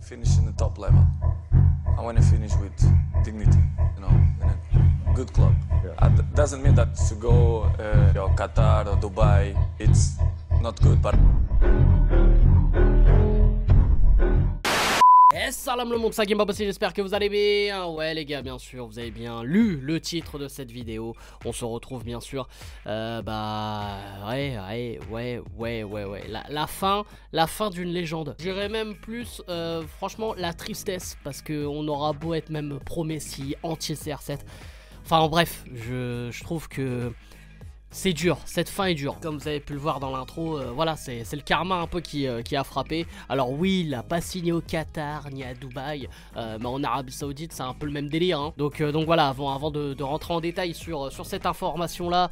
finish in the top level. I want to finish with dignity, you know, in a good club. Doesn't mean that to go Qatar or Dubai, it's not good, but... Et salam le monde, c'est Game Bossy, j'espère que vous allez bien. Ouais les gars, bien sûr, vous avez bien lu le titre de cette vidéo. On se retrouve bien sûr, ouais, la fin d'une légende. Je dirais même plus, franchement, la tristesse, parce qu'on aura beau être même pro Messi, anti-CR7. Enfin bref, je trouve que... c'est dur, cette fin est dure. Comme vous avez pu le voir dans l'intro, voilà, c'est le karma un peu qui a frappé. Alors oui, il n'a pas signé au Qatar ni à Dubaï, mais en Arabie Saoudite, c'est un peu le même délire. Hein. Donc voilà, avant de rentrer en détail sur cette information-là,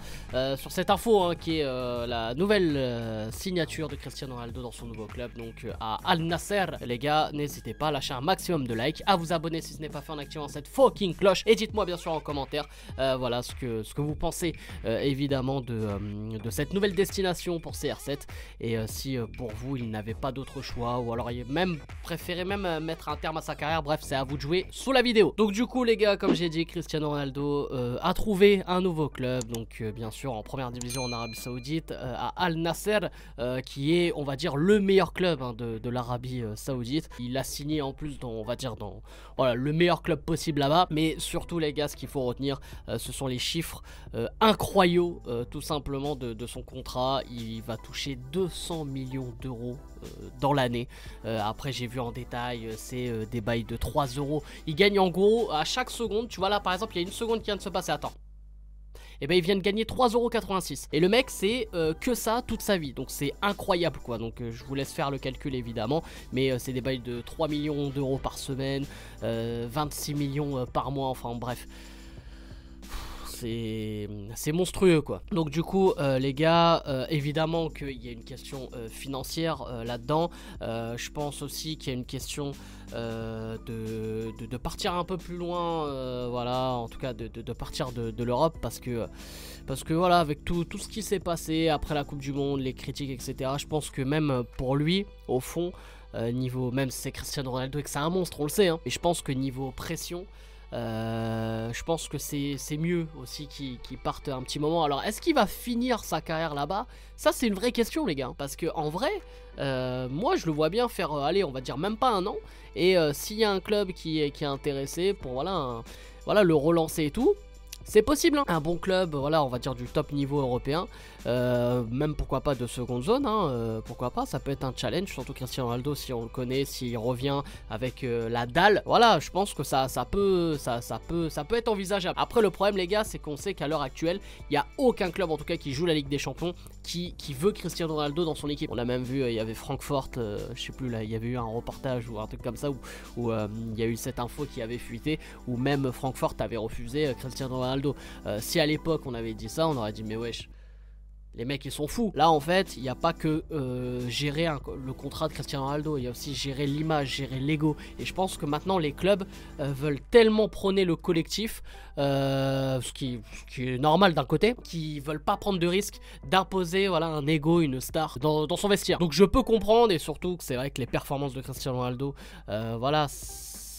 sur cette info hein, qui est la nouvelle signature de Cristiano Ronaldo dans son nouveau club, donc à Al Nasser. Les gars, n'hésitez pas à lâcher un maximum de likes, à vous abonner si ce n'est pas fait en activant cette fucking cloche. Et dites-moi bien sûr en commentaire, voilà, ce que vous pensez, évidemment, de cette nouvelle destination pour CR7 et si pour vous il n'avait pas d'autre choix ou alors il même préféré mettre un terme à sa carrière. Bref, c'est à vous de jouer sous la vidéo. Donc du coup les gars, comme j'ai dit, Cristiano Ronaldo a trouvé un nouveau club, donc bien sûr en première division en Arabie Saoudite, à Al Nasser, qui est, on va dire, le meilleur club hein, de l'Arabie Saoudite. Il a signé en plus dans, on va dire, dans voilà, le meilleur club possible là-bas. Mais surtout les gars, ce qu'il faut retenir, ce sont les chiffres incroyables tout simplement de son contrat. Il va toucher 200 millions d'euros dans l'année. Après j'ai vu en détail, c'est des bails de 3 euros. Il gagne en gros à chaque seconde. Tu vois là par exemple, il y a une seconde qui vient de se passer. Attends. Et ben il vient de gagner 3,86 €. Et le mec c'est que ça toute sa vie. Donc c'est incroyable quoi. Donc je vous laisse faire le calcul évidemment. Mais c'est des bails de 3 millions d'euros par semaine, 26 millions par mois. Enfin bref, c'est monstrueux quoi. Donc du coup les gars, évidemment qu'il y a une question financière là-dedans. Je pense aussi qu'il y a une question de partir un peu plus loin, voilà, en tout cas de partir de l'Europe, parce que voilà, avec tout ce qui s'est passé après la Coupe du Monde, les critiques etc, je pense que même pour lui au fond, niveau, même si c'est Cristiano Ronaldo et que c'est un monstre, on le sait hein, et je pense que niveau pression, je pense que c'est mieux aussi qu'il parte un petit moment. Alors est-ce qu'il va finir sa carrière là-bas? Ça c'est une vraie question les gars, parce que en vrai moi je le vois bien faire, allez on va dire même pas un an, et s'il y a un club qui est intéressé pour voilà, le relancer et tout, c'est possible hein. Un bon club, voilà, on va dire du top niveau européen, même pourquoi pas de seconde zone hein, pourquoi pas, ça peut être un challenge, surtout Cristiano Ronaldo si on le connaît, s'il revient avec la dalle, voilà, je pense que ça peut être envisageable. Après le problème les gars, c'est qu'on sait qu'à l'heure actuelle, il n'y a aucun club en tout cas qui joue la Ligue des Champions qui veut Cristiano Ronaldo dans son équipe. On a même vu, il y avait Francfort, je sais plus là, il y avait eu un reportage ou un truc comme ça où il y a eu cette info qui avait fuité, où même Francfort avait refusé Cristiano Ronaldo. Si à l'époque on avait dit ça, on aurait dit mais wesh, les mecs ils sont fous. Là en fait il n'y a pas que gérer le contrat de Cristiano Ronaldo, il y a aussi gérer l'image, gérer l'ego. Et je pense que maintenant les clubs veulent tellement prôner le collectif, ce qui est normal d'un côté, qui veulent pas prendre de risque d'imposer voilà, un ego, une star dans son vestiaire. Donc je peux comprendre, et surtout que c'est vrai que les performances de Cristiano Ronaldo, voilà,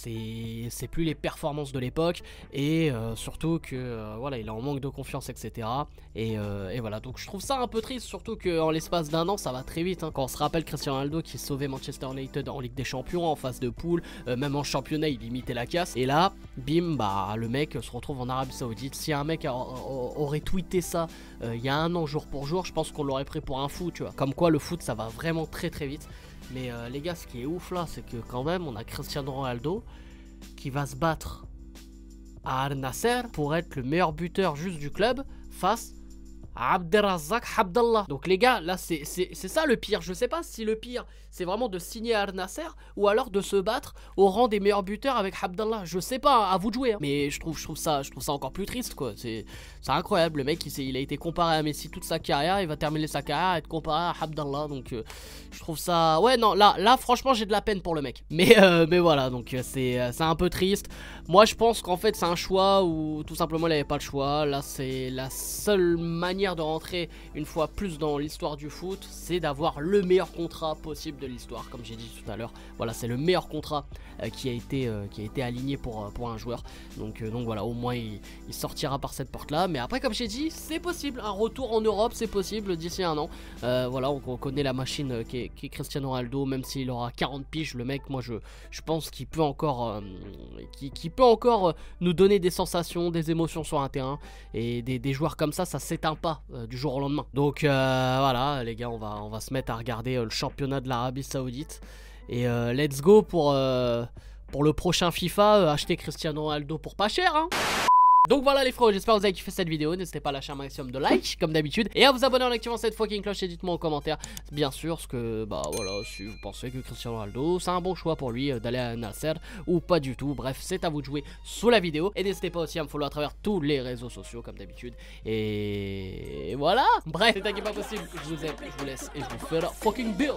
c'est plus les performances de l'époque, et surtout que voilà, il est en manque de confiance etc, et voilà, donc je trouve ça un peu triste, surtout qu'en l'espace d'un an ça va très vite hein. Quand on se rappelle Cristiano Ronaldo qui sauvait Manchester United en Ligue des Champions, en phase de poule, même en championnat il limitait la casse, et là bim, bah le mec se retrouve en Arabie Saoudite. Si un mec aurait tweeté ça il y a un an jour pour jour, je pense qu'on l'aurait pris pour un fou, tu vois, comme quoi le foot ça va vraiment très très vite. Mais les gars, ce qui est ouf là, c'est que quand même on a Cristiano Ronaldo qui va se battre à Al Nasser pour être le meilleur buteur juste du club face à Abderrazak Abdallah. Donc les gars, là c'est ça le pire. Je sais pas si le pire c'est vraiment de signer à Al Nasser ou alors de se battre au rang des meilleurs buteurs avec Abdallah. Je sais pas, à vous de jouer hein. Mais je trouve ça encore plus triste quoi. C'est incroyable, le mec il a été comparé à Messi toute sa carrière, il va terminer sa carrière à être comparé à Abdallah. Donc je trouve ça, ouais non, là franchement j'ai de la peine pour le mec. Mais voilà, donc c'est un peu triste. Moi je pense qu'en fait c'est un choix où tout simplement il avait pas le choix. Là c'est la seule manière manière de rentrer une fois plus dans l'histoire du foot, c'est d'avoir le meilleur contrat possible de l'histoire, comme j'ai dit tout à l'heure. Voilà, c'est le meilleur contrat qui a été aligné pour un joueur. Donc voilà, au moins il sortira par cette porte-là. Mais après, comme j'ai dit, c'est possible. Un retour en Europe, c'est possible d'ici un an. Voilà, on connaît la machine qui est Cristiano Ronaldo, même s'il aura 40 piges, le mec, moi je pense qu'il peut encore, nous donner des sensations, des émotions sur un terrain. Et des joueurs comme ça s'éteint pas du jour au lendemain. Donc voilà, les gars, on va se mettre à regarder le championnat de l'Arabie Saoudite. Et let's go pour le prochain FIFA, acheter Cristiano Ronaldo pour pas cher, hein. Donc voilà les frères, j'espère que vous avez kiffé cette vidéo. N'hésitez pas à lâcher un maximum de likes comme d'habitude et à vous abonner en activant cette fucking cloche. Et dites-moi en commentaire bien sûr ce que, bah voilà, si vous pensez que Cristiano Ronaldo c'est un bon choix pour lui d'aller à Nasser ou pas du tout. Bref, c'est à vous de jouer sous la vidéo. Et n'hésitez pas aussi à me follow à travers tous les réseaux sociaux comme d'habitude. Et voilà. Bref, c'est un qui est pas possible. Je vous aime, je vous laisse et je vous fais la fucking bill.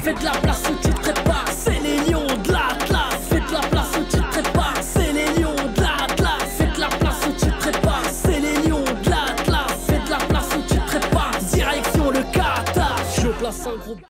Faites la place où tu te prépares, c'est les lions de l'Atlas. Faites la place où tu te prépares, c'est les lions de l'Atlas. Faites la place où tu te prépares, c'est les lions de l'Atlas. Faites la place où tu te prépares, direction le Qatar. Je place un groupe.